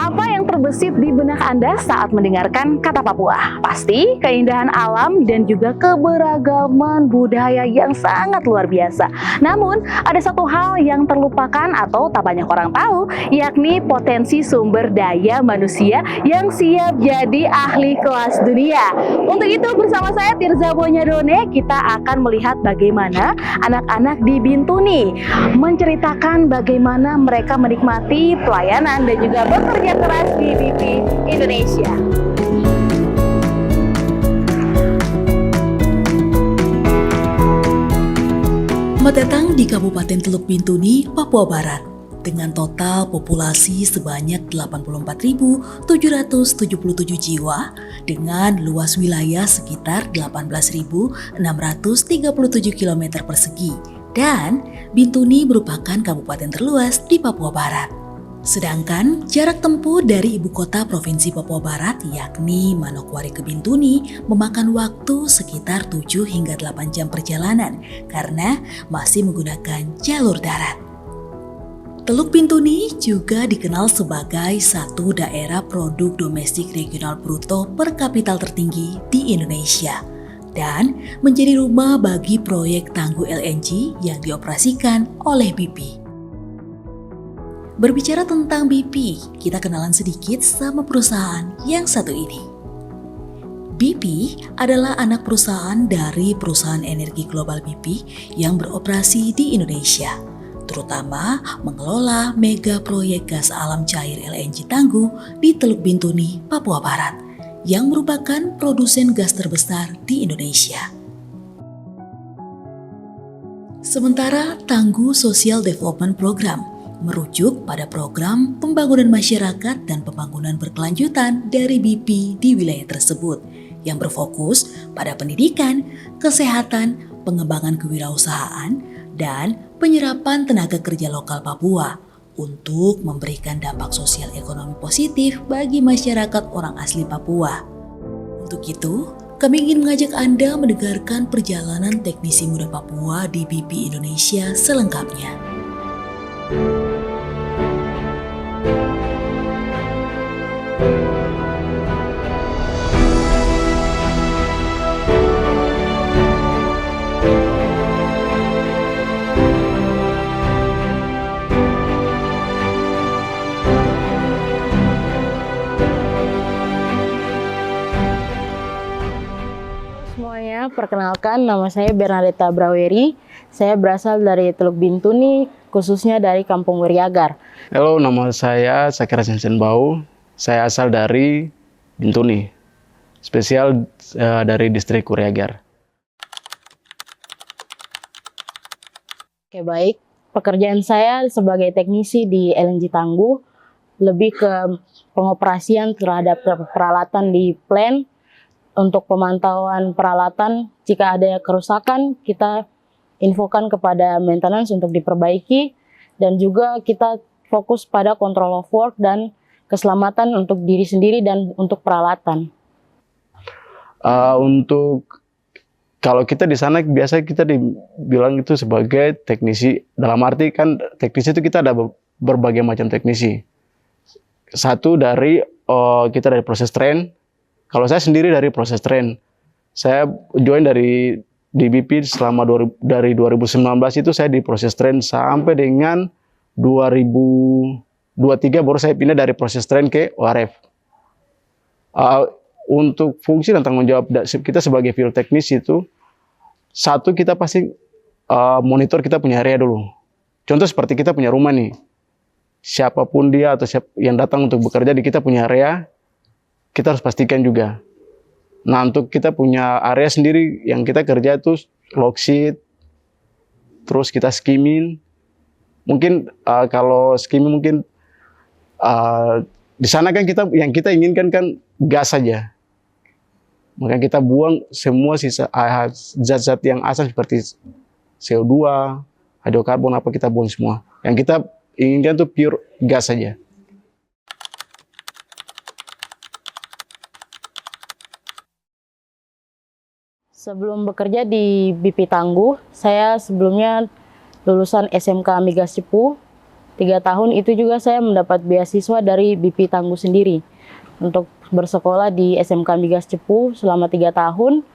Apa yang terbesit di benak Anda saat mendengarkan kata Papua? Pasti keindahan alam dan juga keberagaman budaya yang sangat luar biasa. Namun, ada satu hal yang terlupakan atau tak banyak orang tahu, yakni potensi sumber daya manusia yang siap jadi ahli kelas dunia. Untuk itu, bersama saya Tirza Bonyadone, kita akan melihat bagaimana anak-anak di Bintuni menceritakan bagaimana mereka menikmati pelayanan dan juga bekerja keras di BP Indonesia. Selamat datang di Kabupaten Teluk Bintuni, Papua Barat. Dengan total populasi sebanyak 84.777 jiwa dengan luas wilayah sekitar 18.637 km persegi. Dan Bintuni merupakan kabupaten terluas di Papua Barat. Sedangkan jarak tempuh dari ibu kota Provinsi Papua Barat yakni Manokwari ke Bintuni memakan waktu sekitar 7 hingga 8 jam perjalanan karena masih menggunakan jalur darat. Teluk Bintuni juga dikenal sebagai satu daerah produk domestik regional bruto per kapital tertinggi di Indonesia dan menjadi rumah bagi proyek tangguh LNG yang dioperasikan oleh BP. Berbicara tentang BP, kita kenalan sedikit sama perusahaan yang satu ini. BP adalah anak perusahaan dari perusahaan energi global BP yang beroperasi di Indonesia, terutama mengelola mega proyek gas alam cair LNG Tangguh di Teluk Bintuni, Papua Barat, yang merupakan produsen gas terbesar di Indonesia. Sementara Tangguh Social Development Program merujuk pada program pembangunan masyarakat dan pembangunan berkelanjutan dari BP di wilayah tersebut yang berfokus pada pendidikan, kesehatan, pengembangan kewirausahaan, dan penyerapan tenaga kerja lokal Papua untuk memberikan dampak sosial ekonomi positif bagi masyarakat orang asli Papua. Untuk itu, kami ingin mengajak Anda mendengarkan perjalanan teknisi muda Papua di BP Indonesia selengkapnya. Semuanya, perkenalkan nama saya Bernadetta Braweri. Saya berasal dari Teluk Bintuni, khususnya dari Kampung Weriagar. Halo, nama saya Sakira Bau. Saya asal dari Bintuni, spesial dari distrik Weriagar. Oke, baik. Pekerjaan saya sebagai teknisi di LNG Tangguh lebih ke pengoperasian terhadap peralatan di plant. Untuk pemantauan peralatan, jika ada kerusakan, kita infokan kepada maintenance untuk diperbaiki, dan juga kita fokus pada control of work dan keselamatan untuk diri sendiri dan untuk peralatan. Kalau kita di sana biasa kita dibilang itu sebagai teknisi, dalam arti kan teknisi itu kita ada berbagai macam teknisi. Satu dari kita dari proses train. Kalau saya sendiri dari proses train. Saya join di BP selama dari 2019 itu saya di proses train sampai dengan 2023 baru saya pindah dari proses train ke ORF. Untuk fungsi dan tanggung jawab kita sebagai field teknisi itu, satu kita pasti monitor kita punya area dulu. Contoh seperti kita punya rumah nih, siapapun dia atau yang datang untuk bekerja di kita punya area, kita harus pastikan juga. Nah, untuk kita punya area sendiri yang kita kerja itu log sheet, terus kita skimming. Mungkin kalau skimming mungkin di sana kan yang kita inginkan kan gas saja. Maka kita buang semua sisa zat-zat yang asam seperti CO2, hidrokarbon apa kita buang semua. Yang kita inginkan tuh pure gas saja. Sebelum bekerja di BP Tangguh, saya sebelumnya lulusan SMK Migas Cepu. 3 tahun itu juga saya mendapat beasiswa dari BP Tangguh sendiri untuk bersekolah di SMK Migas Cepu selama 3 tahun.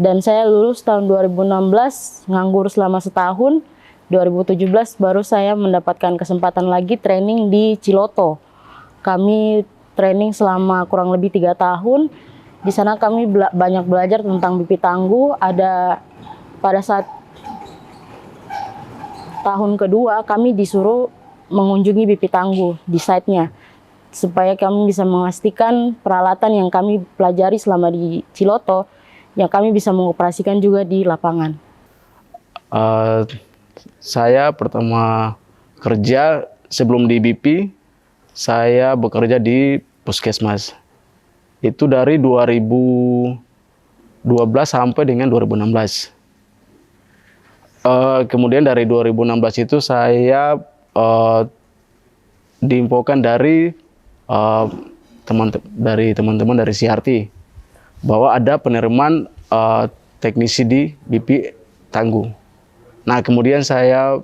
Dan saya lulus tahun 2016, nganggur selama setahun. 2017 baru saya mendapatkan kesempatan lagi training di Ciloto. Kami training selama kurang lebih 3 tahun. Di sana kami banyak belajar tentang BP Tangguh. Ada pada saat tahun kedua kami disuruh mengunjungi BP Tangguh di site-nya supaya kami bisa memastikan peralatan yang kami pelajari selama di Ciloto yang kami bisa mengoperasikan juga di lapangan. Saya pertama kerja sebelum di BP, saya bekerja di Puskesmas. Itu dari 2012 sampai dengan 2016. Kemudian dari 2016 itu saya diinfokan dari teman-teman dari CRT bahwa ada penerimaan teknisi di BP Tangguh. Nah, kemudian saya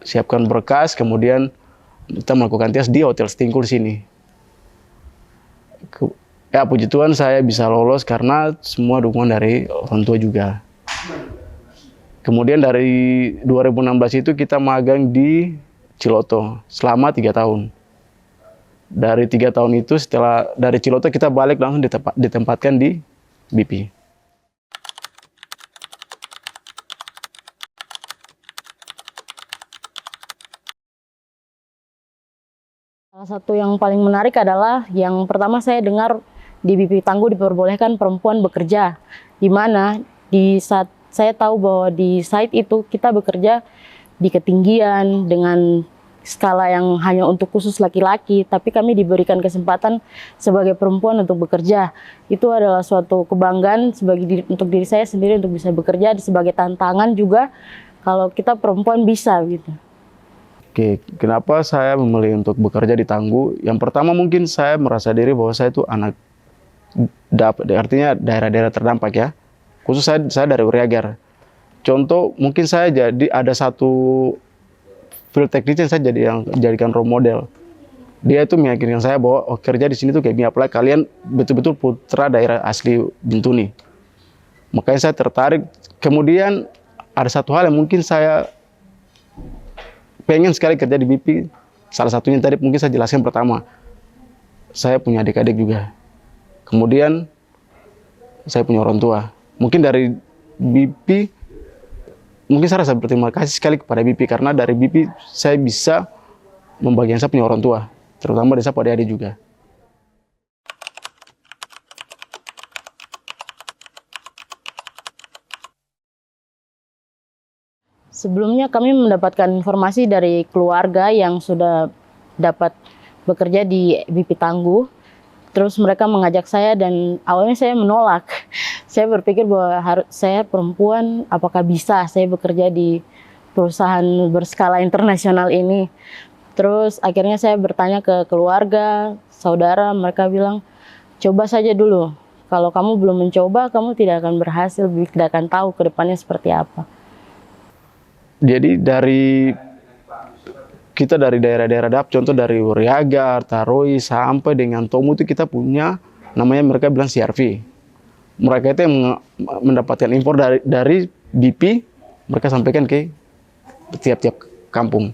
siapkan berkas, kemudian kita melakukan tes di Hotel Stingkul sini. Ya, puji Tuhan saya bisa lolos karena semua dukungan dari orang tua juga. Kemudian dari 2016 itu kita magang di Ciloto selama 3 tahun. Dari 3 tahun itu setelah dari Ciloto kita balik langsung ditempatkan di BP. Salah satu yang paling menarik adalah yang pertama saya dengar di BP Tangguh diperbolehkan perempuan bekerja. Di mana di saat saya tahu bahwa di site itu kita bekerja di ketinggian dengan skala yang hanya untuk khusus laki-laki, tapi kami diberikan kesempatan sebagai perempuan untuk bekerja. Itu adalah suatu kebanggaan untuk diri saya sendiri untuk bisa bekerja, sebagai tantangan juga kalau kita perempuan bisa gitu. Oke, kenapa saya memilih untuk bekerja di Tangguh? Yang pertama mungkin saya merasa diri bahwa saya itu anak artinya daerah-daerah terdampak ya. Khusus saya dari Uriagar. Contoh mungkin saya jadi ada satu field teknis yang saya jadikan role model. Dia itu meyakinkan saya bahwa kerja di sini tuh kayak apalagi kalian betul-betul putra daerah asli Bintuni. Makanya saya tertarik. Kemudian ada satu hal yang mungkin saya pengen sekali kerja di BP. Salah satunya tadi mungkin saya jelaskan pertama. Saya punya adik-adik juga. Kemudian saya punya orang tua. Mungkin dari BP, mungkin saya rasa berterima kasih sekali kepada BP karena dari BP saya bisa membagikan saya punya orang tua, terutama desa pada adik juga. Sebelumnya kami mendapatkan informasi dari keluarga yang sudah dapat bekerja di BP Tangguh. Terus mereka mengajak saya dan awalnya saya menolak. Saya berpikir bahwa saya perempuan, apakah bisa saya bekerja di perusahaan berskala internasional ini. Terus akhirnya saya bertanya ke keluarga, saudara, mereka bilang, coba saja dulu. Kalau kamu belum mencoba, kamu tidak akan berhasil, tidak akan tahu ke depannya seperti apa. Jadi kita dari daerah-daerah dap, contoh dari Uriagar, Taroi, sampai dengan Tomu itu kita punya, namanya mereka bilang CRV. Mereka itu yang mendapatkan impor dari BP, mereka sampaikan ke tiap-tiap kampung.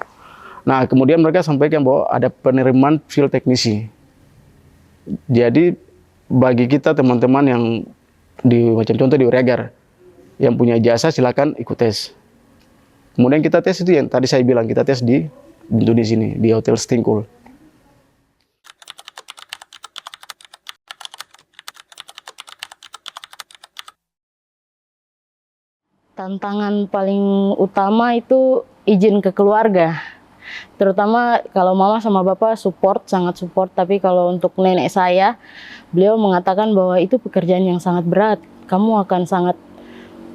Nah, kemudian mereka sampaikan bahwa ada penerimaan field teknisi. Jadi, bagi kita teman-teman yang macam contoh di Uriagar, yang punya jasa silakan ikut tes. Kemudian kita tes itu yang tadi saya bilang, kita tes di Bintuni sini, di Hotel Stingkul. Tantangan paling utama itu izin ke keluarga. Terutama kalau mama sama bapak sangat support. Tapi kalau untuk nenek saya, beliau mengatakan bahwa itu pekerjaan yang sangat berat. Kamu akan sangat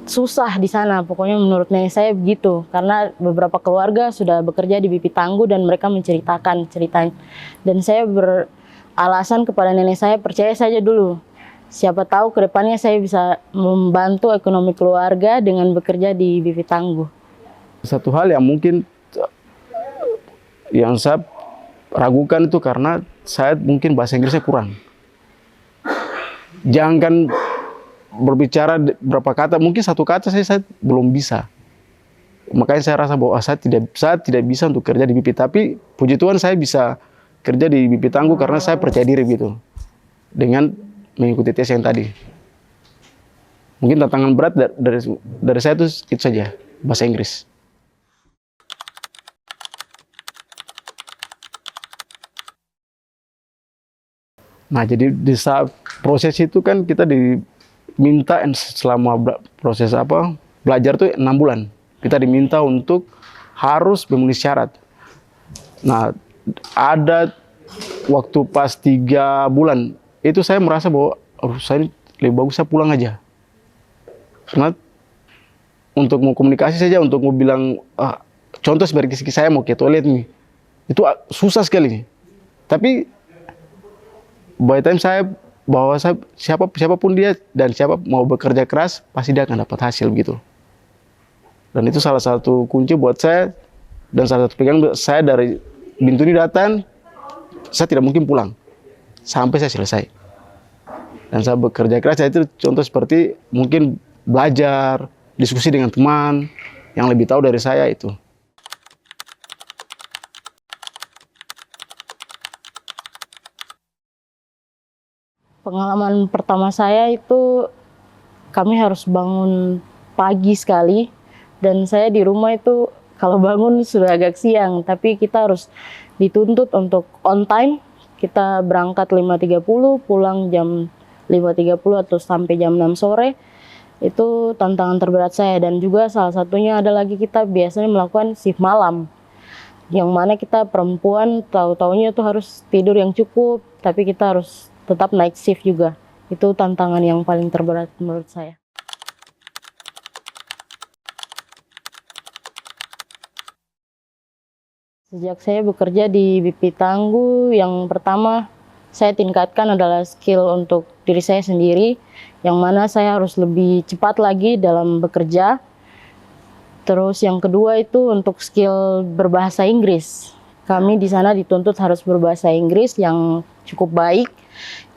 susah di sana, pokoknya menurut nenek saya begitu. Karena beberapa keluarga sudah bekerja di BP Tangguh dan mereka menceritakan ceritanya. Dan saya beralasan kepada nenek saya, percaya saja dulu. siapa tahu kedepannya saya bisa membantu ekonomi keluarga dengan bekerja di BP Tangguh. Satu hal yang mungkin yang saya ragukan itu karena saya mungkin bahasa Inggrisnya kurang. Jangan berbicara berapa kata, mungkin satu kata saya belum bisa. Makanya saya rasa bahwa saya tidak bisa untuk kerja di BP. Tapi puji Tuhan saya bisa kerja di BP Tangguh karena saya percaya diri gitu. Dengan mengikuti tes yang tadi. Mungkin tantangan berat dari saya itu saja, bahasa Inggris. Nah, jadi di saat proses itu kan kita diminta selama proses belajar tuh 6 bulan. Kita diminta untuk harus memenuhi syarat. Nah, ada waktu pas 3 bulan, itu saya merasa bahwa saya lebih bagus saya pulang aja. Karena untuk mau komunikasi saja, untuk mau bilang, contoh seperti saya mau ke toilet nih, itu susah sekali. Tapi, by the time bahwa siapapun dia dan siapa mau bekerja keras, pasti dia akan dapat hasil gitu. Dan itu salah satu kunci buat saya, dan salah satu pegangan saya dari Bintuni datang, saya tidak mungkin pulang sampai saya selesai. Dan saya bekerja keras, itu contoh seperti mungkin belajar, diskusi dengan teman yang lebih tahu dari saya itu. Pengalaman pertama saya itu kami harus bangun pagi sekali. Dan saya di rumah itu kalau bangun sudah agak siang, tapi kita harus dituntut untuk on time. Kita berangkat 5.30, pulang jam 5.30 atau sampai jam 6 sore. Itu tantangan terberat saya. Dan juga salah satunya ada lagi kita biasanya melakukan shift malam. Yang mana kita perempuan tahu-taunya itu harus tidur yang cukup, tapi kita harus tetap night shift juga. Itu tantangan yang paling terberat menurut saya. Sejak saya bekerja di BP Tangguh, yang pertama saya tingkatkan adalah skill untuk diri saya sendiri, yang mana saya harus lebih cepat lagi dalam bekerja. Terus yang kedua itu untuk skill berbahasa Inggris. Kami di sana dituntut harus berbahasa Inggris yang cukup baik,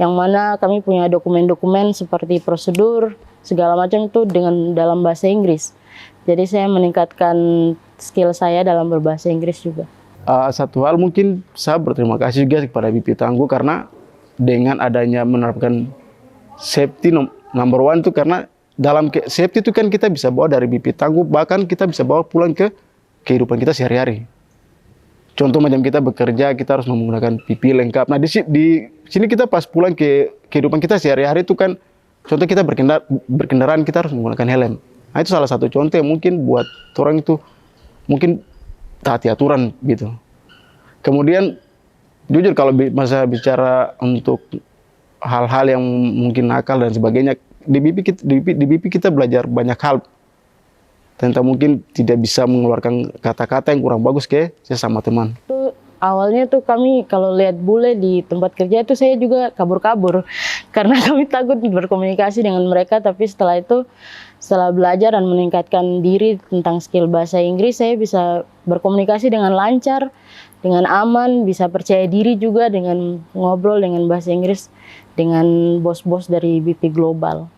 yang mana kami punya dokumen-dokumen seperti prosedur, segala macam itu dalam bahasa Inggris. Jadi saya meningkatkan skill saya dalam berbahasa Inggris juga. Satu hal mungkin saya berterima kasih juga kepada BP Tangguh karena dengan adanya menerapkan safety number one itu, karena dalam safety itu kan kita bisa bawa dari BP Tangguh, bahkan kita bisa bawa pulang ke kehidupan kita sehari-hari. Contoh macam kita bekerja, kita harus menggunakan PPE lengkap. Nah di sini kita pas pulang ke kehidupan kita sehari-hari itu kan, contoh kita berkendaraan kita harus menggunakan helm. Nah itu salah satu contoh yang mungkin buat orang itu mungkin taati aturan gitu. Kemudian jujur kalau masa bicara untuk hal-hal yang mungkin nakal dan sebagainya, di BP kita belajar banyak hal tentang mungkin tidak bisa mengeluarkan kata-kata yang kurang bagus ke sesama teman. Awalnya tuh kami kalau lihat bule di tempat kerja itu saya juga kabur-kabur karena kami takut berkomunikasi dengan mereka. Tapi setelah itu, setelah belajar dan meningkatkan diri tentang skill bahasa Inggris, saya bisa berkomunikasi dengan lancar, dengan aman, bisa percaya diri juga dengan ngobrol dengan bahasa Inggris dengan bos-bos dari BP Global.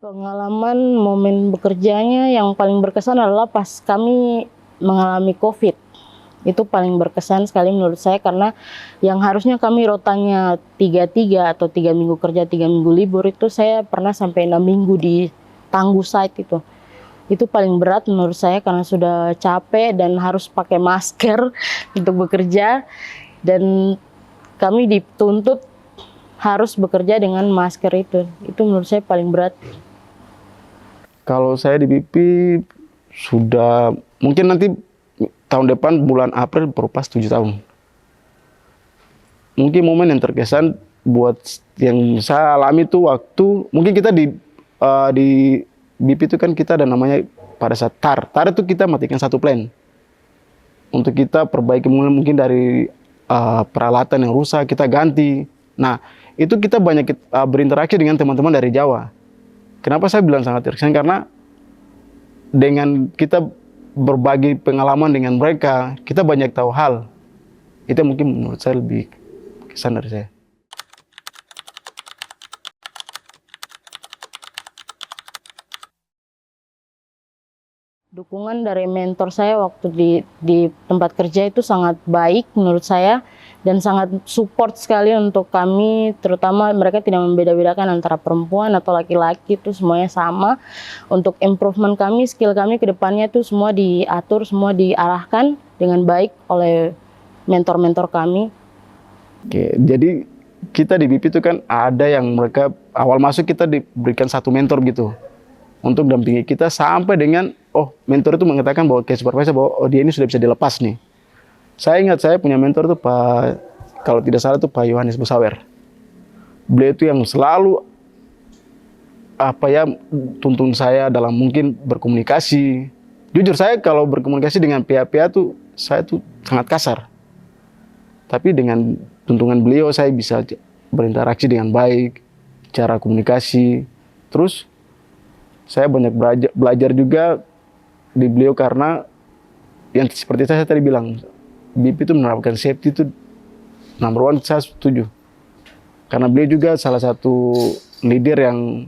Pengalaman momen bekerjanya yang paling berkesan adalah pas kami mengalami COVID. Itu paling berkesan sekali menurut saya karena yang harusnya kami rotanya 3-3 atau 3 minggu kerja, 3 minggu libur, itu saya pernah sampai 6 minggu di Tangguh site itu. Itu paling berat menurut saya karena sudah capek dan harus pakai masker untuk bekerja. Dan kami dituntut harus bekerja dengan masker itu. Itu menurut saya paling berat. Kalau saya di BP sudah mungkin nanti tahun depan bulan April berpas 7 tahun. Mungkin momen yang terkesan buat yang saya alami itu waktu mungkin kita di BP itu kan kita ada namanya pada saat TAR. TAR itu kita matikan satu plan. untuk kita perbaiki, mungkin dari peralatan yang rusak kita ganti. Nah, itu kita banyak berinteraksi dengan teman-teman dari Jawa. Kenapa saya bilang sangat terkesan? Karena dengan kita berbagi pengalaman dengan mereka, kita banyak tahu hal. Itu mungkin menurut saya lebih kesan dari saya. Dukungan dari mentor saya waktu di tempat kerja itu sangat baik menurut saya dan sangat support sekali untuk kami, terutama mereka tidak membeda-bedakan antara perempuan atau laki-laki, itu semuanya sama. Untuk improvement kami, skill kami ke depannya itu semua diatur, semua diarahkan dengan baik oleh mentor-mentor kami. Oke, jadi kita di BIP itu kan ada yang mereka awal masuk kita diberikan satu mentor gitu untuk dampingi kita sampai dengan mentor itu mengatakan bahwa kayak supervisor bahwa dia ini sudah bisa dilepas nih. Saya ingat saya punya mentor tuh Pak, kalau tidak salah tuh Pak Yohanes Busawer. Beliau itu yang selalu tuntun saya dalam mungkin berkomunikasi. Jujur saya kalau berkomunikasi dengan pihak-pihak tuh saya tuh sangat kasar. Tapi dengan tuntunan beliau saya bisa berinteraksi dengan baik, cara komunikasi. Terus saya banyak belajar juga di beliau karena yang seperti saya tadi bilang, BIP itu menerapkan safety itu number one, saya setuju. Karena beliau juga salah satu leader yang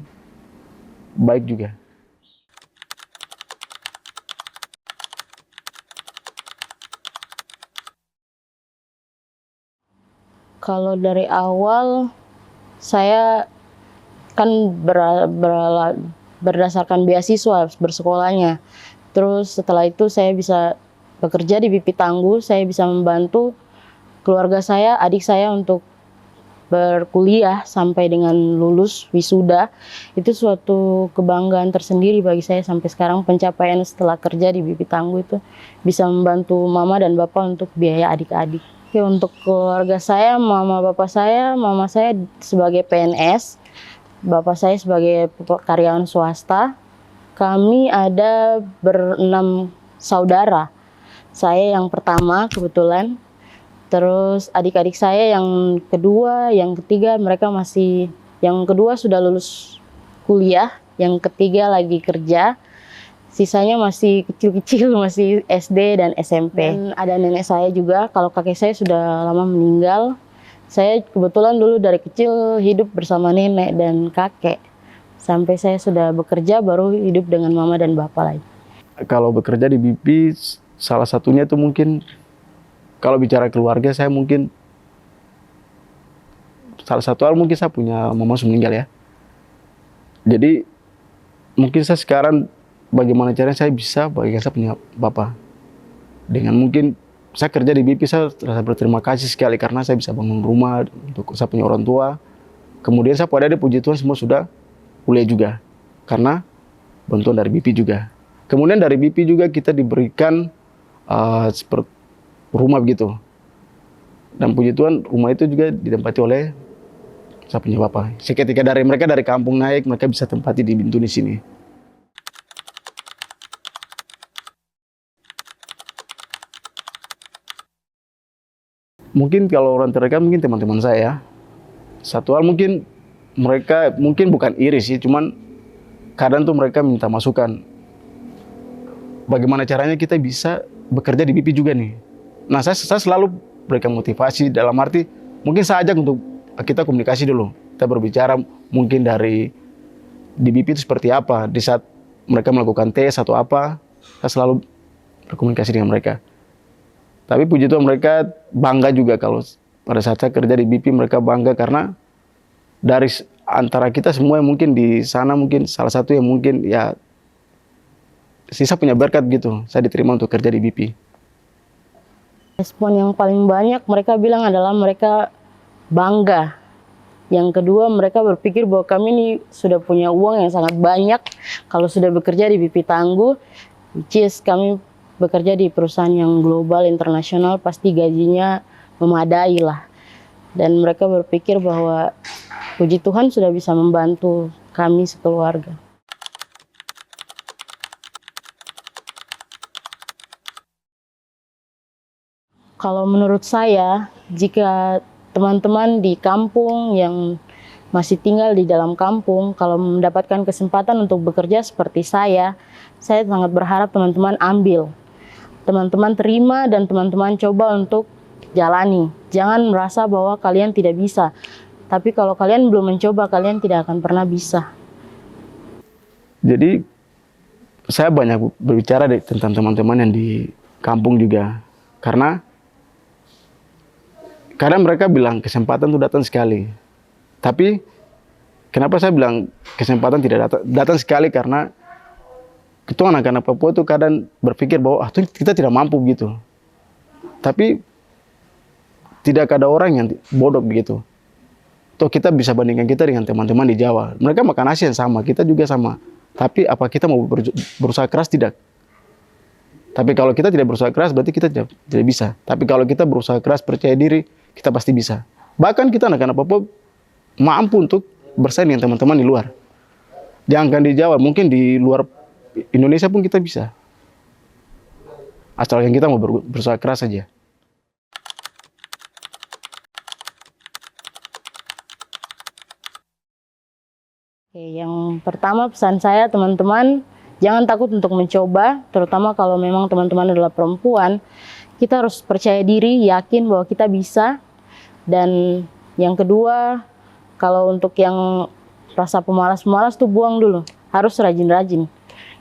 baik juga. Kalau dari awal saya kan berdasarkan beasiswa bersekolahnya. Terus setelah itu saya bisa bekerja di BIP Tangguh, saya bisa membantu keluarga saya, adik saya untuk berkuliah sampai dengan lulus wisuda. Itu suatu kebanggaan tersendiri bagi saya sampai sekarang, pencapaian setelah kerja di BIP Tangguh itu bisa membantu mama dan bapak untuk biaya adik-adik. Oke, untuk keluarga saya, mama saya sebagai PNS, bapak saya sebagai karyawan swasta. Kami ada berenam saudara. Saya yang pertama kebetulan. Terus adik-adik saya yang kedua, yang ketiga mereka masih, yang kedua sudah lulus kuliah, yang ketiga lagi kerja. Sisanya masih kecil-kecil, masih SD dan SMP. Dan ada nenek saya juga, kalau kakek saya sudah lama meninggal. Saya kebetulan dulu dari kecil hidup bersama nenek dan kakek. Sampai saya sudah bekerja baru hidup dengan mama dan bapak lagi. Kalau bekerja di BIP, salah satunya itu mungkin, kalau bicara keluarga saya mungkin, salah satu hal mungkin saya punya mama sudah meninggal ya. Jadi mungkin saya sekarang bagaimana caranya saya bisa bagikan saya punya bapak. Dengan mungkin saya kerja di BIP, saya rasa berterima kasih sekali karena saya bisa bangun rumah untuk saya punya orang tua. Kemudian saya pada puji Tuhan semua sudah kuliah juga karena bantuan dari BIP juga. Kemudian dari BIP juga kita diberikan seperti rumah begitu. Dan puji Tuhan rumah itu juga ditempati oleh saya punya bapak. Seketika dari mereka dari kampung naik, mereka bisa tempati di Bintuni sini. Mungkin kalau orang terdekat mungkin teman-teman saya. Satu hal mungkin mereka mungkin bukan iri sih, cuman kadang tuh mereka minta masukan. Bagaimana caranya kita bisa bekerja di BIP juga nih. Nah saya selalu berikan motivasi dalam arti mungkin saya ajak untuk kita komunikasi dulu. Kita berbicara mungkin dari di BIP itu seperti apa. Di saat mereka melakukan tes atau apa, saya selalu berkomunikasi dengan mereka. Tapi puji Tuhan mereka bangga juga kalau pada saat saya kerja di BIP, mereka bangga karena dari antara kita semua yang mungkin di sana mungkin salah satu yang mungkin ya sisa punya berkat gitu, saya diterima untuk kerja di BIP. Respon yang paling banyak mereka bilang adalah mereka bangga. Yang kedua mereka berpikir bahwa kami ini sudah punya uang yang sangat banyak kalau sudah bekerja di BIP Tangguh, which is kami bekerja di perusahaan yang global internasional pasti gajinya memadai lah. Dan mereka berpikir bahwa puji Tuhan sudah bisa membantu kami sekeluarga. Kalau menurut saya, jika teman-teman di kampung yang masih tinggal di dalam kampung, kalau mendapatkan kesempatan untuk bekerja seperti saya sangat berharap teman-teman ambil. Teman-teman terima dan teman-teman coba untuk jalani. Jangan merasa bahwa kalian tidak bisa. Tapi kalau kalian belum mencoba, kalian tidak akan pernah bisa. Jadi saya banyak berbicara tentang teman-teman yang di kampung juga. Karena kadang mereka bilang kesempatan itu datang sekali. Tapi kenapa saya bilang kesempatan tidak datang sekali, karena itu anak-anak Papua itu kadang berpikir bahwa kita tidak mampu gitu. Tapi tidak ada orang yang bodoh begitu. Toh kita bisa bandingkan kita dengan teman-teman di Jawa. Mereka makan nasi yang sama, kita juga sama. Tapi apa kita mau berusaha keras? Tidak. Tapi kalau kita tidak berusaha keras, berarti kita tidak bisa. Tapi kalau kita berusaha keras, percaya diri, kita pasti bisa. Bahkan kita anak-anak Papua mampu untuk bersaing dengan teman-teman di luar. Jangan di Jawa, mungkin di luar Indonesia pun kita bisa. Asalkan kita mau berusaha keras saja. Oke, yang pertama pesan saya teman-teman, jangan takut untuk mencoba, terutama kalau memang teman-teman adalah perempuan. Kita harus percaya diri, yakin bahwa kita bisa. Dan yang kedua, kalau untuk yang rasa pemalas-pemalas tuh buang dulu. Harus rajin-rajin.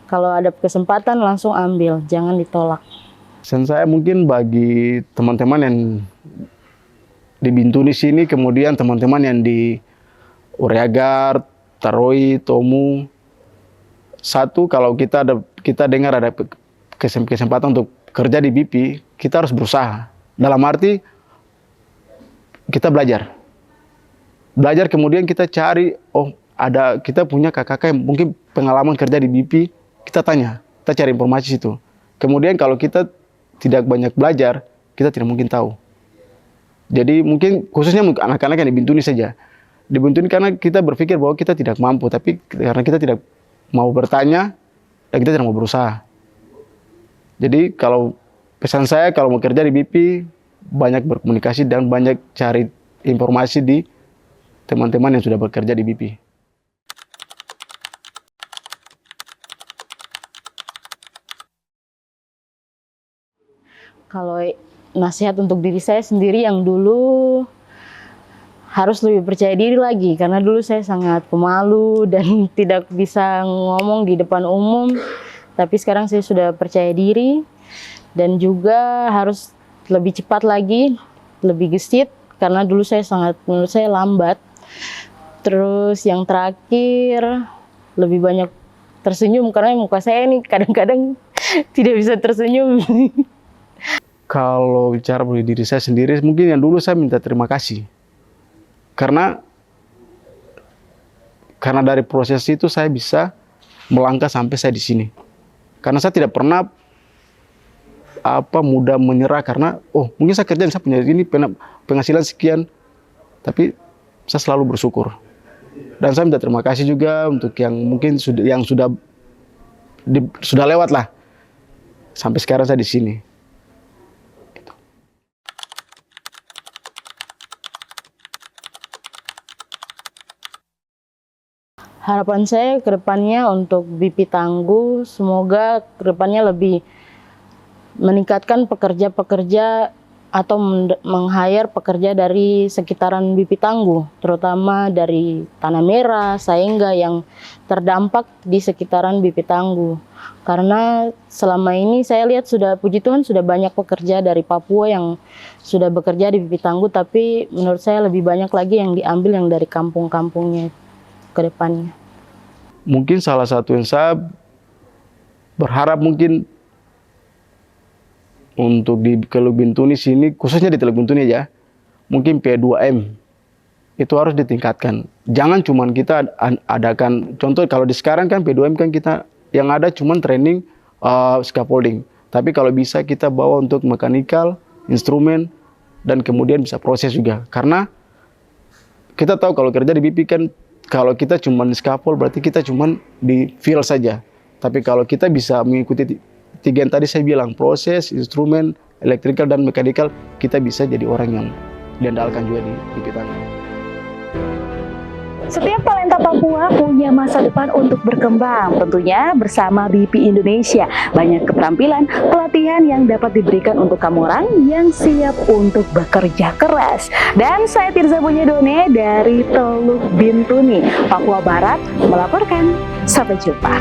Kalau ada kesempatan langsung ambil, jangan ditolak. Pesan saya mungkin bagi teman-teman yang di Bintuni sini, kemudian teman-teman yang di Uriagar, Taroi, Tomu. Satu, kalau kita dengar ada kesempatan untuk kerja di BP, kita harus berusaha. Dalam arti kita belajar. Belajar kemudian kita cari, kita punya kakak yang mungkin pengalaman kerja di BP, kita tanya, kita cari informasi situ. Kemudian kalau kita tidak banyak belajar, kita tidak mungkin tahu. Jadi mungkin khususnya anak-anak yang di Bintuni saja. Di Bintuni karena kita berpikir bahwa kita tidak mampu, tapi karena kita tidak mau bertanya, dan kita tidak mau berusaha. Jadi kalau pesan saya, kalau mau kerja di BP, banyak berkomunikasi dan banyak cari informasi di teman-teman yang sudah bekerja di BP. Kalau nasihat untuk diri saya sendiri yang dulu harus lebih percaya diri lagi, karena dulu saya sangat pemalu dan tidak bisa ngomong di depan umum. Tapi sekarang saya sudah percaya diri dan juga harus lebih cepat lagi, lebih gesit, karena dulu menurut saya lambat. Terus yang terakhir, lebih banyak tersenyum, karena muka saya ini kadang-kadang tidak bisa tersenyum. Kalau bicara bagi diri saya sendiri, mungkin yang dulu saya minta terima kasih. Karena dari proses itu saya bisa melangkah sampai saya di sini. Karena saya tidak pernah mudah menyerah, karena mungkin saya kerja, saya punya ini penghasilan sekian, tapi saya selalu bersyukur. Dan saya minta terima kasih juga untuk yang mungkin sudah lewat lah. Sampai sekarang saya di sini. Harapan saya ke depannya untuk BP Tangguh, semoga ke depannya lebih meningkatkan pekerja-pekerja atau meng-hire pekerja dari sekitaran BP Tangguh, terutama dari Tanah Merah, Saengga yang terdampak di sekitaran BP Tangguh. Karena selama ini saya lihat puji Tuhan sudah banyak pekerja dari Papua yang sudah bekerja di BP Tangguh, tapi menurut saya lebih banyak lagi yang diambil yang dari kampung-kampungnya ke depannya. Mungkin salah satu yang saya berharap mungkin untuk di Teluk Bintuni sini, khususnya di Teluk Bintuni ya, mungkin P2M itu harus ditingkatkan. Jangan cuma kita adakan, contoh kalau di sekarang kan P2M kan kita yang ada cuma training scaffolding. Tapi kalau bisa kita bawa untuk mekanikal, instrumen, dan kemudian bisa proses juga. Karena kita tahu kalau kerja di BP kan, kalau kita cuma scaffold berarti kita cuma di field saja. Tapi kalau kita bisa mengikuti tiga yang tadi saya bilang, proses, instrumen, electrical dan mechanical, kita bisa jadi orang yang diandalkan juga di BP Tangguh. Setiap talenta Papua punya masa depan untuk berkembang, tentunya bersama BP Indonesia. Banyak keterampilan, pelatihan yang dapat diberikan untuk kamu orang yang siap untuk bekerja keras. Dan saya Tirza Bunyadone dari Teluk Bintuni, Papua Barat melaporkan. Sampai jumpa.